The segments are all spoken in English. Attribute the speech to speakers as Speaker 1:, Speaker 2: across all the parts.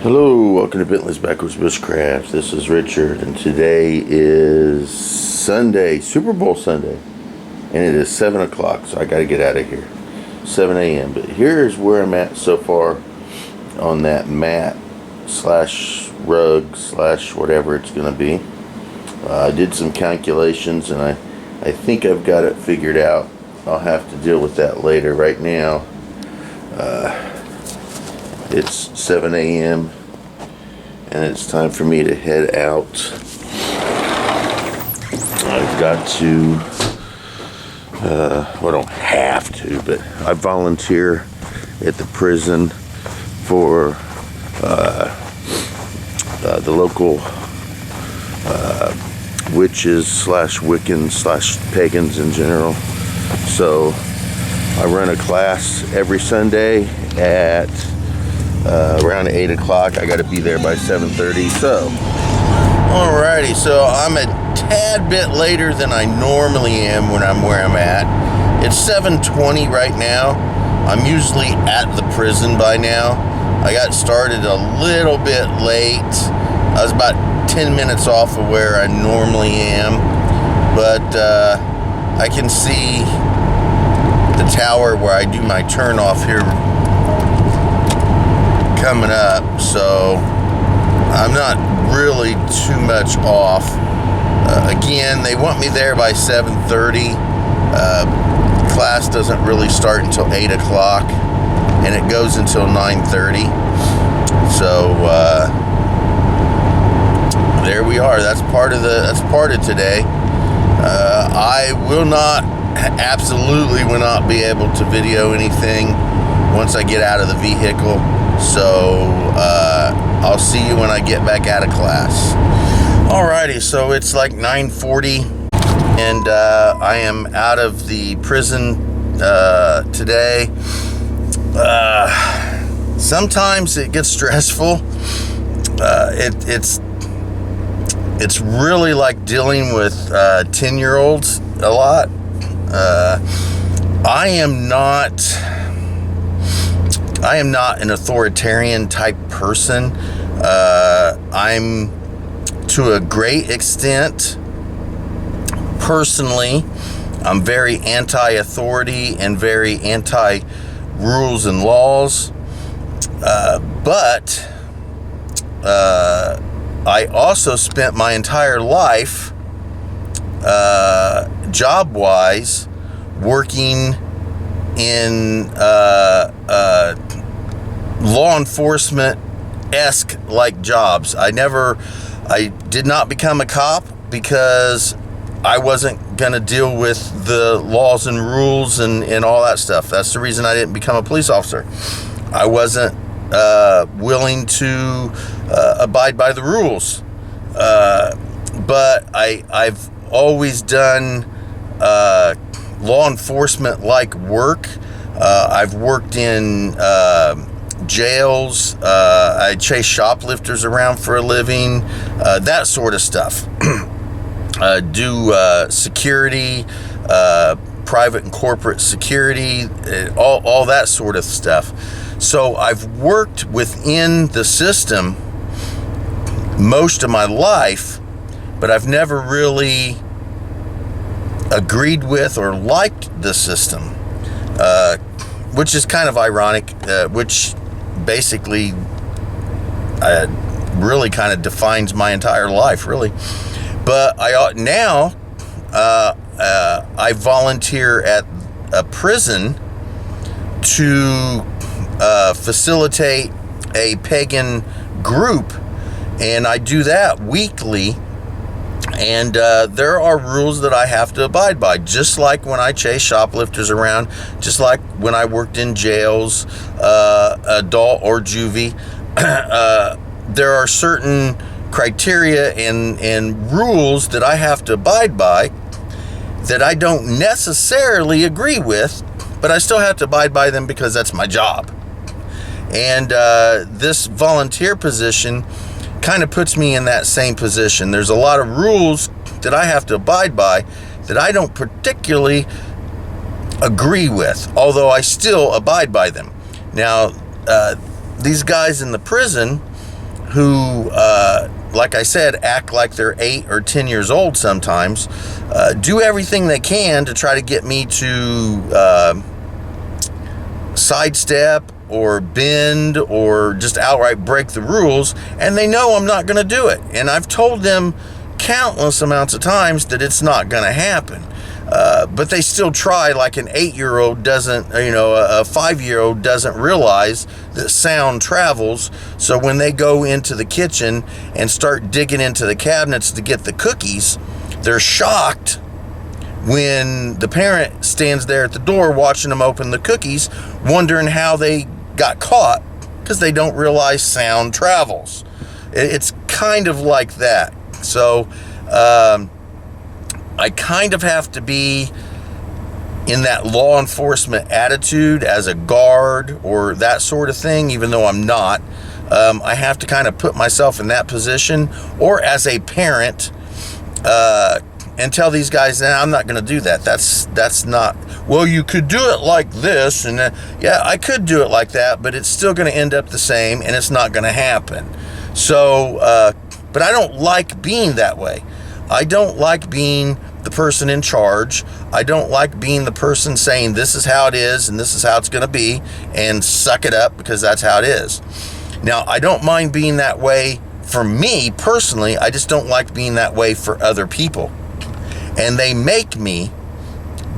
Speaker 1: Hello, welcome to Bentley's Backwoods Bushcraft. This is Richard, and today is Sunday, Superbowl Sunday, and it is 7 o'clock, so I got to get out of here. 7 a.m. But here's where I'm at so far on that mat slash rug slash whatever it's going to be. I did some calculations, and I think I've got it figured out. I'll have to deal with that later. Right now, it's 7 a.m. and it's time for me to head out. I've got to, well, I don't have to, but I volunteer at the prison for the local witches slash Wiccans slash pagans in general. So I run a class every Sunday at around 8 o'clock. I got to be there by 7:30. So, alrighty. So I'm a tad bit later than I normally am when I'm where I'm at. It's 7:20 right now. I'm usually at the prison by now. I got started a little bit late. I was about 10 minutes off of where I normally am, but I can see the tower where I do my turn off here coming up, so I'm not really too much off. Again, they want me there by 7:30. Class doesn't really start until 8 o'clock, and it goes until 9:30. So there we are. That's part of today. I absolutely will not be able to video anything once I get out of the vehicle. So I'll see you when I get back out of class. Alrighty, so it's like 9:40, and I am out of the prison today. Sometimes it gets stressful. It's really like dealing with 10-year-olds a lot. I am not an authoritarian type person. I'm, to a great extent, personally, I'm very anti-authority and very anti-rules and laws. But I also spent my entire life, job-wise, working in law enforcement-esque like jobs. I did not become a cop because I wasn't going to deal with the laws and rules and all that stuff. That's the reason I didn't become a police officer. I wasn't willing to abide by the rules. But I've always done law enforcement like work. I've worked in jails. I chase shoplifters around for a living, that sort of stuff. Do security, private and corporate security, all that sort of stuff. So I've worked within the system most of my life, but I've never really agreed with or liked the system, which is kind of ironic, which basically really kind of defines my entire life, really. But now I volunteer at a prison to facilitate a pagan group, and I do that weekly. And there are rules that I have to abide by, just like when I chase shoplifters around, just like when I worked in jails, adult or juvie. There are certain criteria and rules that I have to abide by that I don't necessarily agree with, but I still have to abide by them because that's my job. And this volunteer position kind of puts me in that same position. There's a lot of rules that I have to abide by that I don't particularly agree with, although I still abide by them. Now, these guys in the prison, who, like I said, act like they're 8 or 10 years old sometimes, do everything they can to try to get me to sidestep or bend or just outright break the rules, and they know I'm not going to do it. And I've told them countless amounts of times that it's not going to happen. But they still try, like an 8-year-old doesn't, a 5-year-old doesn't realize that sound travels. So when they go into the kitchen and start digging into the cabinets to get the cookies, they're shocked when the parent stands there at the door watching them open the cookies, wondering how they got caught, because they don't realize sound travels. It's kind of like that. So, I kind of have to be in that law enforcement attitude as a guard or that sort of thing, even though I'm not. I have to kind of put myself in that position, or as a parent, and tell these guys, nah, I'm not going to do that. That's not, well, you could do it like this, and yeah, I could do it like that, but it's still going to end up the same, and it's not going to happen. So, but I don't like being that way. I don't like being the person in charge. I don't like being the person saying this is how it is and this is how it's going to be, and suck it up because that's how it is. Now, I don't mind being that way for me personally. I just don't like being that way for other people. And they make me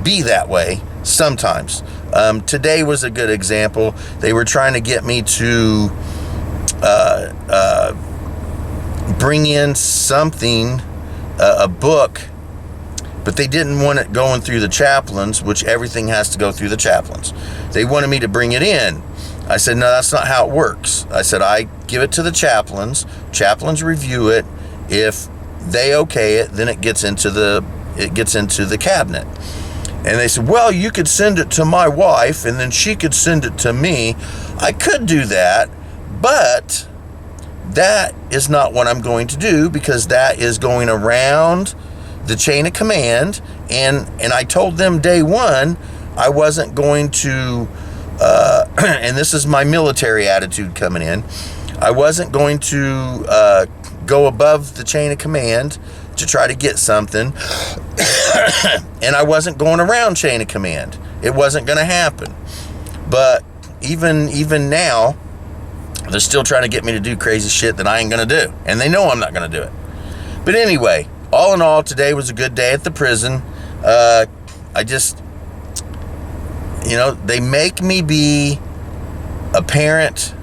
Speaker 1: be that way sometimes. Today was a good example. They were trying to get me to bring in something, a book, but they didn't want it going through the chaplains, which everything has to go through the chaplains. They wanted me to bring it in. I said, no, that's not how it works. I said, I give it to the chaplains. Chaplains review it. If they okay it, then it gets into the cabinet. And they said, well, you could send it to my wife, and then she could send it to me. I could do that, but that is not what I'm going to do, because that is going around the chain of command. And I told them day one, I wasn't going to, and this is my military attitude coming in, I wasn't going to go above the chain of command to try to get something, and I wasn't going around chain of command. It wasn't going to happen. But even now, they're still trying to get me to do crazy shit that I ain't going to do, and they know I'm not going to do it. But anyway, all in all, today was a good day at the prison. I just, they make me be a parent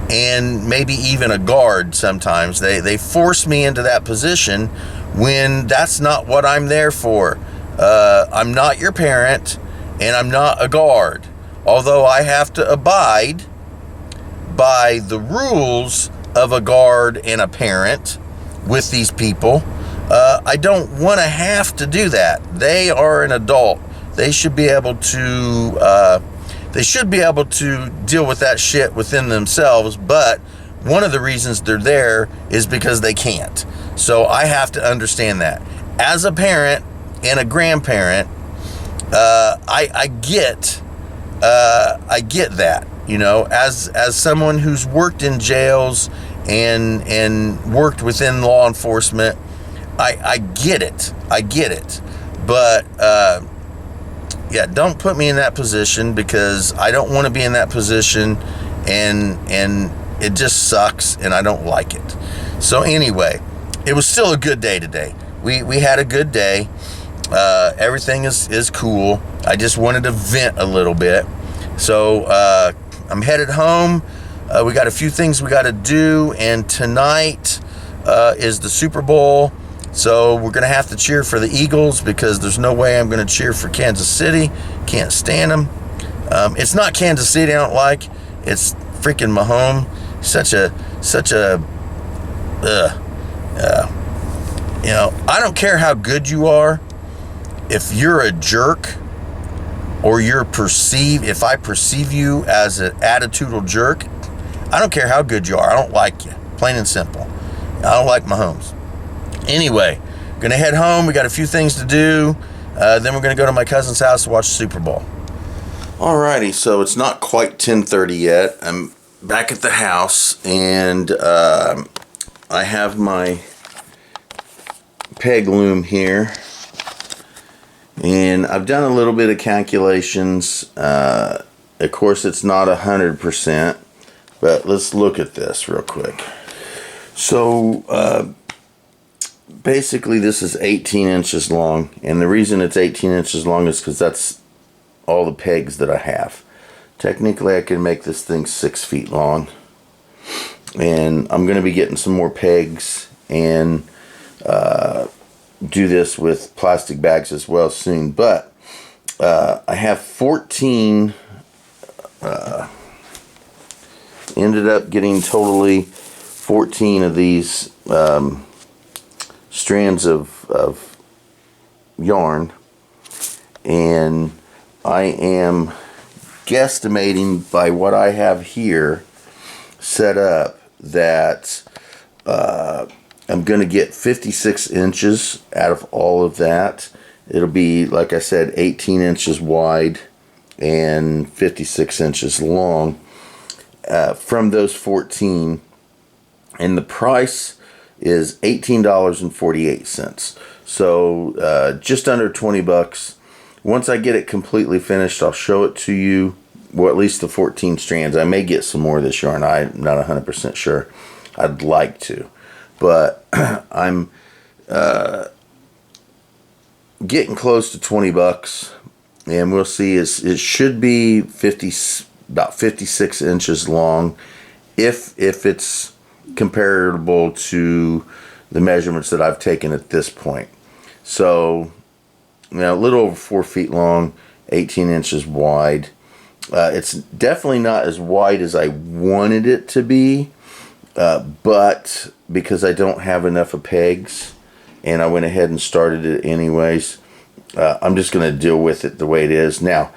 Speaker 1: and maybe even a guard sometimes. They force me into that position when that's not what I'm there for. I'm not your parent, and I'm not a guard. Although I have to abide by the rules of a guard and a parent with these people, I don't want to have to do that. They are an adult. They should be able to deal with that shit within themselves, but one of the reasons they're there is because they can't. So I have to understand that. As a parent and a grandparent, I get that, as someone who's worked in jails and worked within law enforcement, I get it. But, yeah, don't put me in that position, because I don't want to be in that position, and it just sucks, and I don't like it. So anyway, it was still a good day today. We had a good day. Everything is cool. I just wanted to vent a little bit. So I'm headed home. We got a few things we got to do, and tonight is the Super Bowl. So we're going to have to cheer for the Eagles, because there's no way I'm going to cheer for Kansas City. Can't stand them. It's not Kansas City I don't like. It's freaking Mahomes. I don't care how good you are. If you're a jerk, or if I perceive you as an attitudinal jerk, I don't care how good you are. I don't like you. Plain and simple. I don't like Mahomes. Anyway, gonna head home. We got a few things to do. Then we're gonna go to my cousin's house to watch the Super Bowl. Alrighty, so it's not quite 10:30 yet. I'm back at the house, and I have my peg loom here, and I've done a little bit of calculations. Of course, it's not 100%, but let's look at this real quick. So basically this is 18 inches long, and the reason it's 18 inches long is because that's all the pegs that I have. Technically I can make this thing 6 feet long, and I'm going to be getting some more pegs and do this with plastic bags as well soon. But I have 14, ended up getting totally 14 of these strands of yarn, and I am guesstimating by what I have here set up that I'm going to get 56 inches out of all of that. It'll be, like I said, 18 inches wide and 56 inches long from those 14, and the price is $18.48. So just under 20 bucks. Once I get it completely finished, I'll show it to you. Well, at least the 14 strands. I may get some more of this yarn. I'm not 100% sure. I'd like to, but I'm getting close to 20 bucks, and we'll see. It should be about 56 inches long, if it's comparable to the measurements that I've taken at this point. So, you know, a little over 4 feet long, 18 inches wide. It's definitely not as wide as I wanted it to be, but because I don't have enough of pegs, and I went ahead and started it anyways, I'm just going to deal with it the way it is. Now,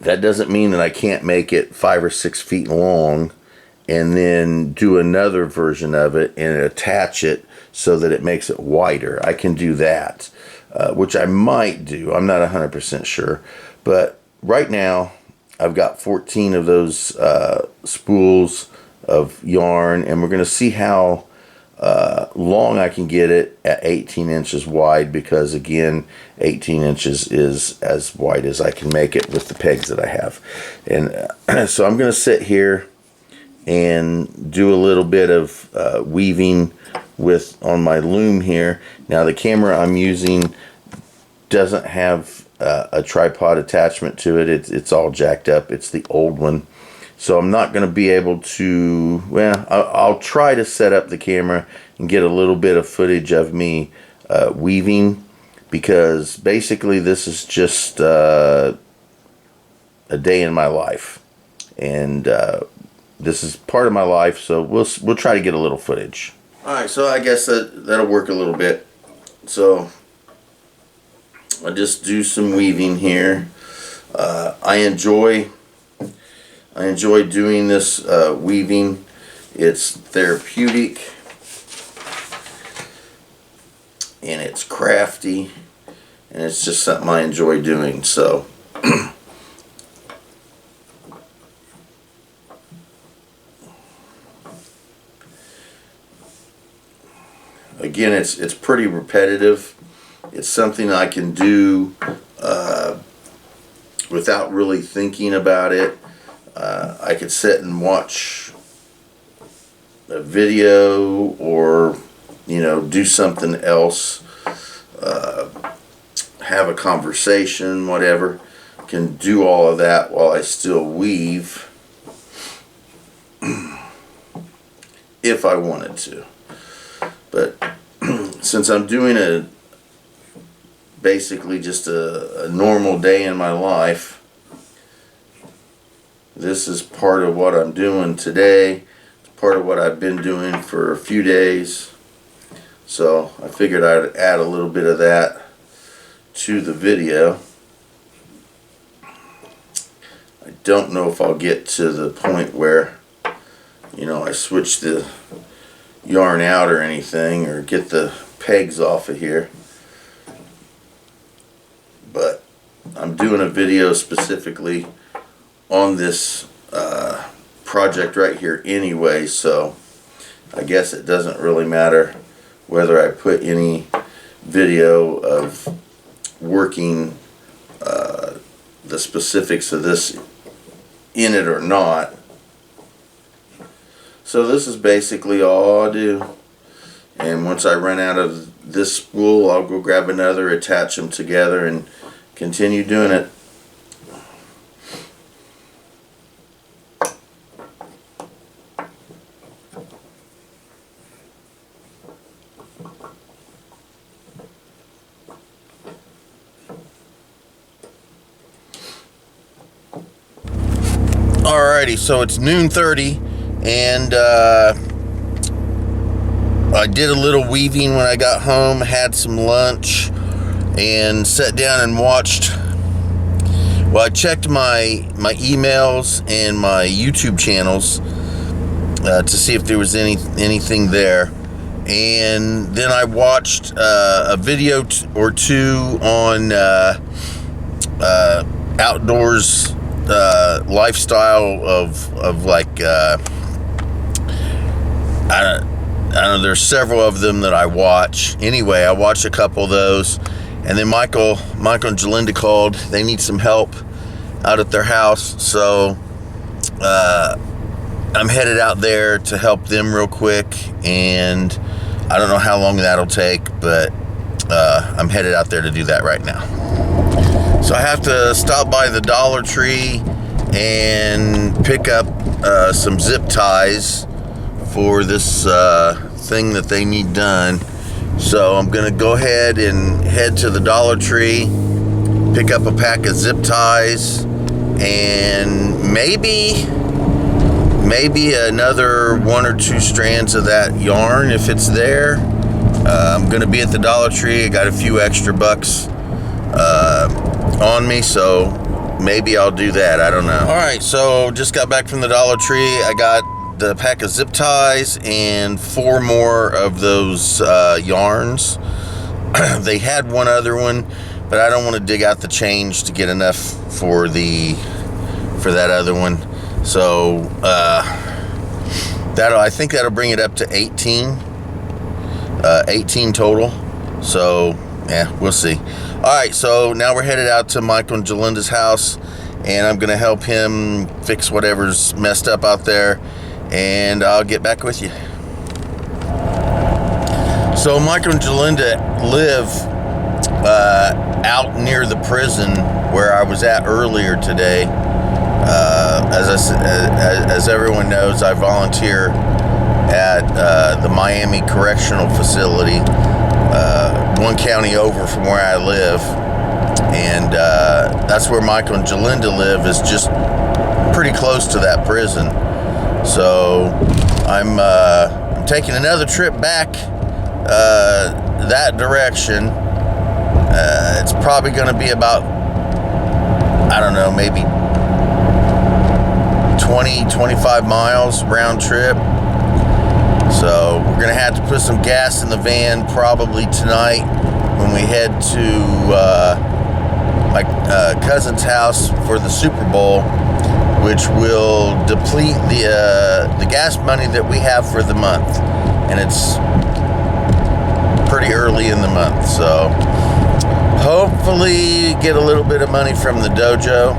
Speaker 1: that doesn't mean that I can't make it 5 or 6 feet long and then do another version of it and attach it so that it makes it wider. I can do that, which I might do. I'm not 100% sure. But right now, I've got 14 of those spools of yarn, and we're going to see how long I can get it at 18 inches wide, because again, 18 inches is as wide as I can make it with the pegs that I have. And so I'm going to sit here and do a little bit of weaving on my loom here. Now the camera I'm using doesn't have a tripod attachment to it. It's all jacked up. It's the old one. So I'm not going to be able to, well, I'll try to set up the camera and get a little bit of footage of me weaving, because basically this is just a day in my life. And this is part of my life, so we'll try to get a little footage. Alright, so I guess that'll work a little bit. So I'll just do some weaving here. I enjoy doing this weaving. It's therapeutic, and it's crafty, and it's just something I enjoy doing. So again, it's pretty repetitive. It's something I can do without really thinking about it. I could sit and watch a video, or do something else, have a conversation, whatever. Can do all of that while I still weave if I wanted to. But since I'm doing basically just a normal day in my life, this is part of what I'm doing today. It's part of what I've been doing for a few days. So I figured I'd add a little bit of that to the video. I don't know if I'll get to the point where, I switch the yarn out or anything, or get the pegs off of here. But I'm doing a video specifically on this project right here anyway, so I guess it doesn't really matter whether I put any video of working the specifics of this in it or not. So this is basically all I do, and once I run out of this spool, I'll go grab another, attach them together, and continue doing it. Alrighty, so it's noon 30, and I did a little weaving when I got home, had some lunch, and sat down and watched. Well, I checked my emails and my YouTube channels to see if there was anything there, and then I watched a video or two on outdoors lifestyle of like I don't know, there's several of them that I watch. Anyway, I watched a couple of those, and then Michael and Jalinda called. They need some help out at their house, so I'm headed out there to help them real quick, and I don't know how long that'll take, but I'm headed out there to do that right now. So I have to stop by the Dollar Tree and pick up some zip ties for this thing that they need done. So I'm gonna go ahead and head to the Dollar Tree, pick up a pack of zip ties, and maybe another 1 or 2 strands of that yarn if it's there. I'm gonna be at the Dollar Tree. I got a few extra bucks on me, so maybe I'll do that. I don't know. All right, so just got back from the Dollar Tree. I got the pack of zip ties and 4 more of those yarns. They had one other one, but I don't want to dig out the change to get enough for that other one. So I think that'll bring it up to 18 total. So yeah, we'll see. All right, so now we're headed out to Michael and Jalinda's house, and I'm gonna help him fix whatever's messed up out there, and I'll get back with you. So Michael and Jalinda live out near the prison where I was at earlier today. As everyone knows, I volunteer at the Miami Correctional Facility, 1 county over from where I live, and that's where Michael and Jalinda live, is just pretty close to that prison. So I'm taking another trip back that direction. It's probably going to be about, I don't know, maybe 20-25 miles round trip. So we're gonna have to put some gas in the van probably tonight when we head to my cousin's house for the Super Bowl, which will deplete the gas money that we have for the month, and it's pretty early in the month. So hopefully get a little bit of money from the dojo.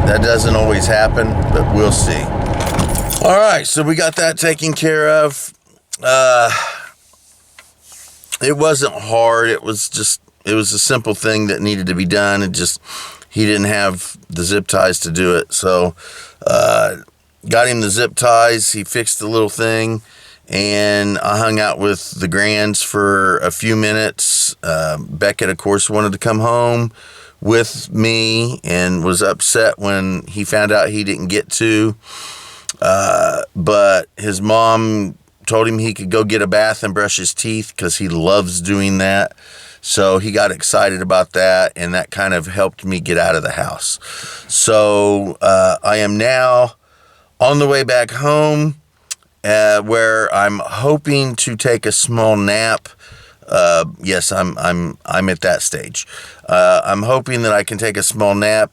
Speaker 1: That doesn't always happen, but we'll see. All right, so we got that taken care of. It wasn't hard. It was a simple thing that needed to be done. He didn't have the zip ties to do it. So, got him the zip ties. He fixed the little thing, and I hung out with the Grands for a few minutes. Beckett, of course, wanted to come home with me and was upset when he found out he didn't get to. But his mom told him he could go get a bath and brush his teeth because he loves doing that. So he got excited about that, and that kind of helped me get out of the house. So I am now on the way back home, where I'm hoping to take a small nap. Yes, I'm at that stage. I'm hoping that I can take a small nap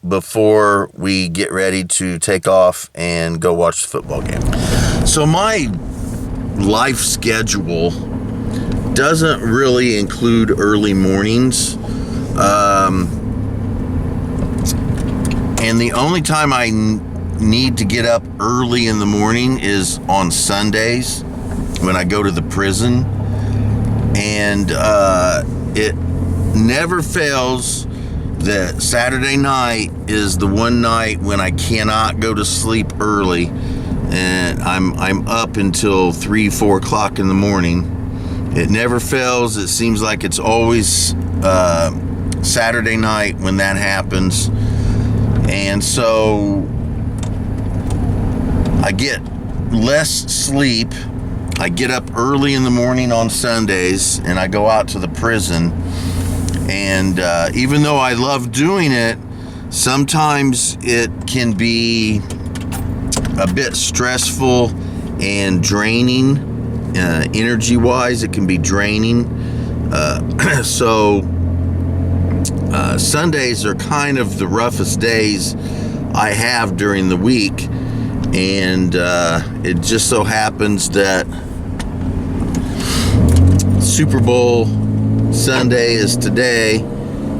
Speaker 1: before we get ready to take off and go watch the football game. So my life schedule doesn't really include early mornings. And the only time I need to get up early in the morning is on Sundays when I go to the prison. And it never fails that Saturday night is the one night when I cannot go to sleep early, and I'm up until 3-4 o'clock in the morning. It never fails. It seems like it's always Saturday night when that happens. And so I get less sleep. I get up early in the morning on Sundays and I go out to the prison. And even though I love doing it, sometimes it can be a bit stressful and draining. Energy-wise, it can be draining. So Sundays are kind of the roughest days I have during the week. And it just so happens that Super Bowl Sunday is today,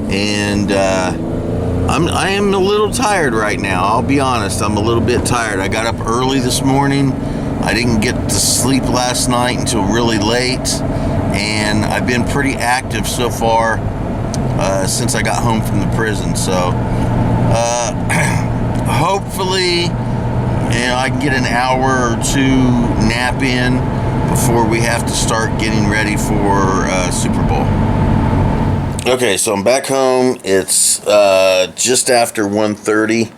Speaker 1: and I am a little tired right now. I'll be honest, I'm a little bit tired. I got up early this morning. I didn't get to sleep last night until really late, and I've been pretty active so far since I got home from the prison. So hopefully, I can get an hour or two nap in before we have to start getting ready for Super Bowl. Okay, so I'm back home. It's just after 1:30,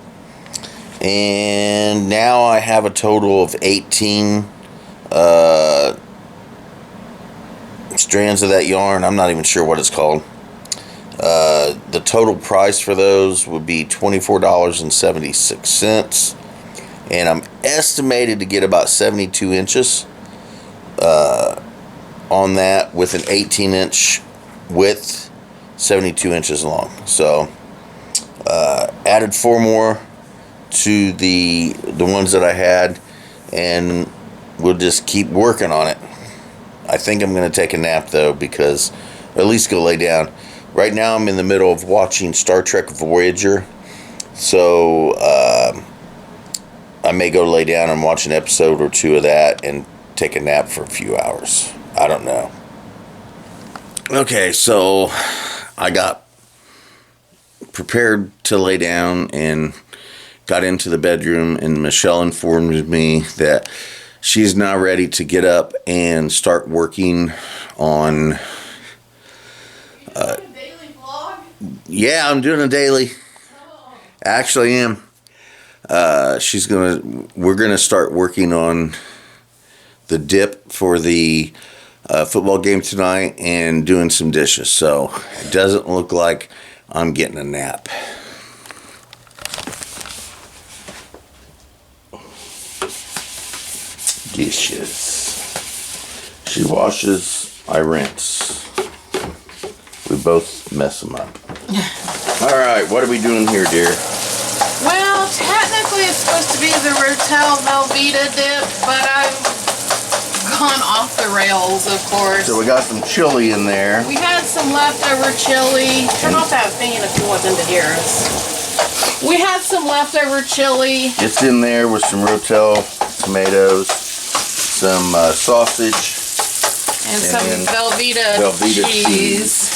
Speaker 1: and now I have a total of 18 strands of that yarn. I'm not even sure what it's called. The total price for those would be $24.76, and I'm estimated to get about 72 inches on that with an 18-inch width, 72 inches long. So added 4 more to the ones that I had, and we'll just keep working on it. I think I'm going to take a nap though, because or at least go lay down. Right now I'm in the middle of watching Star Trek Voyager, so I may go lay down and watch an episode or two of that and take a nap for a few hours. I don't know. Okay, so I got prepared to lay down and got into the bedroom, and Michelle informed me that she's now ready to get up and start working on
Speaker 2: daily vlog?
Speaker 1: Yeah, I'm doing a daily.
Speaker 2: Oh.
Speaker 1: Actually am. We're gonna start working on the dip for the football game tonight and doing some dishes. So it doesn't look like I'm getting a nap. Dishes. She washes, I rinse. We both mess them up. All right, what are we doing here, dear?
Speaker 2: Well, technically it's supposed to be the Rotel Velveeta dip, but I've gone off the rails, of course.
Speaker 1: So we got some chili in there.
Speaker 2: We had some leftover chili. Turn off that fan if you want them to hear us. We had some leftover chili.
Speaker 1: It's in there with some Rotel tomatoes, some sausage,
Speaker 2: and some Velveeta cheese.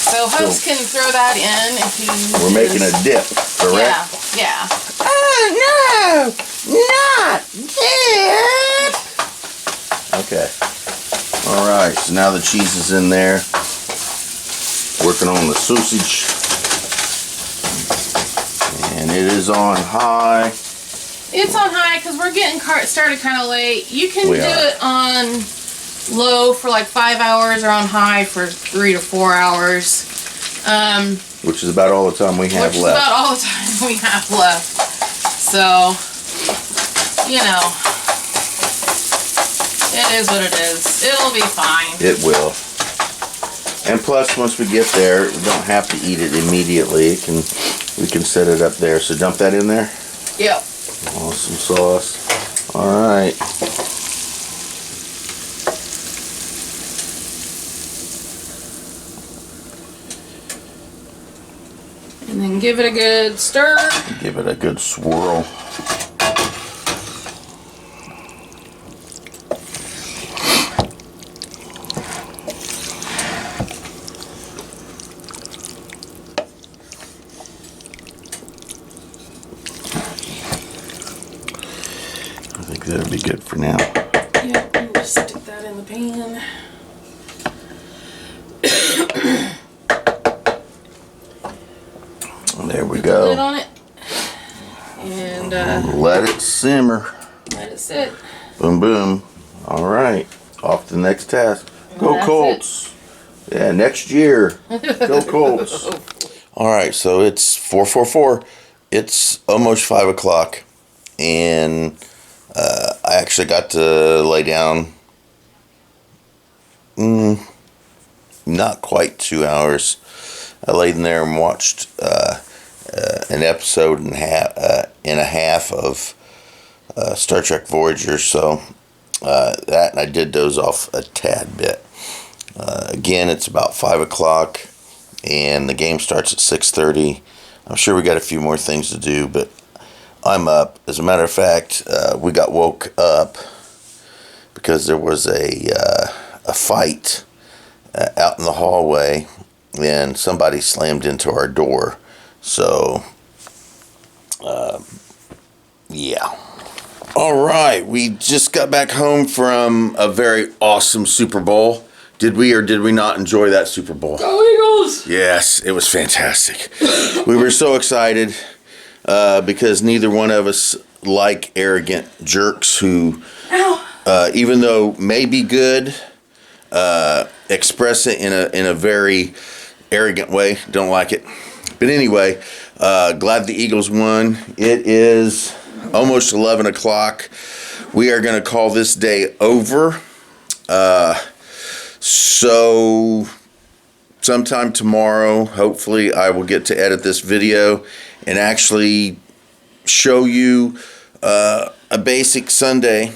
Speaker 2: So hosts can throw that in if you...
Speaker 1: We're making a dip, correct?
Speaker 2: Yeah.
Speaker 1: Oh, no! Not dip! Okay. Alright, so now the cheese is in there. Working on the sausage. And it is on high.
Speaker 2: It's on high because we're getting started kind of late. You can do it on low for like 5 hours or on high for 3 to 4 hours.
Speaker 1: Which is about all the time we have left.
Speaker 2: Which is about all the time we have left. So, you know, it is what it is. It'll be fine.
Speaker 1: It will. And plus, once we get there, we don't have to eat it immediately. It can we can set it up there. So dump that in there.
Speaker 2: Yep.
Speaker 1: Awesome sauce. All right.
Speaker 2: And then give it a good stir.
Speaker 1: Give it a good swirl. I think that'll be good for now.
Speaker 2: Yep, and just stick that in the pan.
Speaker 1: There we
Speaker 2: Lid
Speaker 1: go.
Speaker 2: on it. And
Speaker 1: Let it simmer.
Speaker 2: let it sit.
Speaker 1: Boom, boom. All right. Off to the next task. Go
Speaker 2: That's
Speaker 1: Colts. Yeah, next year. Go Colts. All right, so it's 4:44. It's almost 5 o'clock. And I actually got to lay down not quite 2 hours. I laid in there and watched an episode and a half of Star Trek Voyager. So that, and I did doze off a tad bit. Again, it's about 5 o'clock, and the game starts at 6:30. I'm sure we got a few more things to do, but I'm up. As a matter of fact, we got woke up because there was a fight out in the hallway, and somebody slammed into our door. So, yeah. All right, we just got back home from a very awesome Super Bowl. Did we or did we not enjoy that Super Bowl?
Speaker 2: Go Eagles!
Speaker 1: Yes, it was fantastic. We were so excited because neither one of us like arrogant jerks who, even though may be good, express it in a very arrogant way. Don't like it. But anyway, glad the Eagles won. It is almost 11 o'clock. We are going to call this day over. So sometime tomorrow, hopefully, I will get to edit this video and actually show you a basic Sunday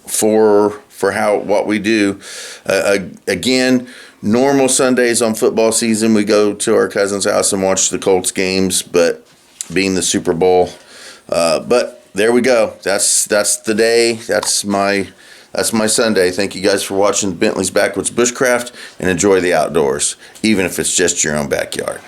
Speaker 1: for what we do. Again, normal Sundays on football season, we go to our cousin's house and watch the Colts games, but being the Super Bowl, but there we go. That's the day. That's my Sunday. Thank you guys for watching Bentley's Backwoods Bushcraft, and enjoy the outdoors, even if it's just your own backyard.